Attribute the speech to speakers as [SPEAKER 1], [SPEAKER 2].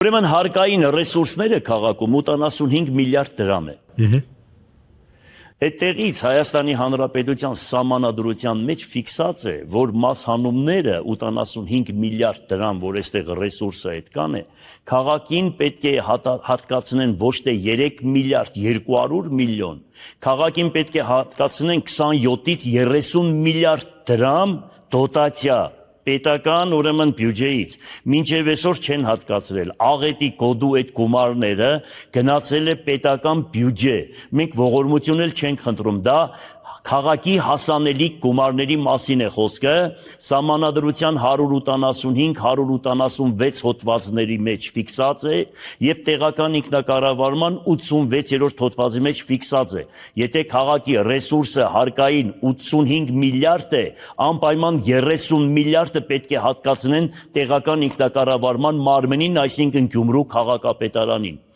[SPEAKER 1] Ուրեմն հարկային ռեսուրսները քաղաքում 85 միլիարդ դրամ է։ Այդտեղից Հայաստանի Հանրապետության սահմանադրության մեջ ֆիքսած է, որ մասհանումները 85 միլիարդ դրամ, որ այստեղ ռեսուրսը այդքան է, քաղաքին պետք է հատկացնեն ոչ թե 3 միլիարդ 200 միլիոն, քաղաքին պետք է հատկացնեն 27-ից 30 միլիարդ դրամ դոտացիա պետական ուրեմն բյուջեից, մինչև այսօր չեն հատկացրել, աղետի կոդու այդ գումարները գնացել է պետական բյուջե, մենք ողորմություն էլ չենք խնդրում, դա քաղաքի հասանելիք գումարների մասին է խոսքը, սահմանադրության 185-186 հոդվածների մեջ ֆիքսած է և տեղական ինքնակառավարման 86-րդ հոդվածի մեջ ֆիքսած է, եթե քաղաքի ռեսուրսը հարկային 85 միլիարդ է, անպայման 30 միլիարդը պետք է հատկացնեն տեղական ինքնակառավարման մարմնին, այսինքն Գյումրու քաղաքապետարանին։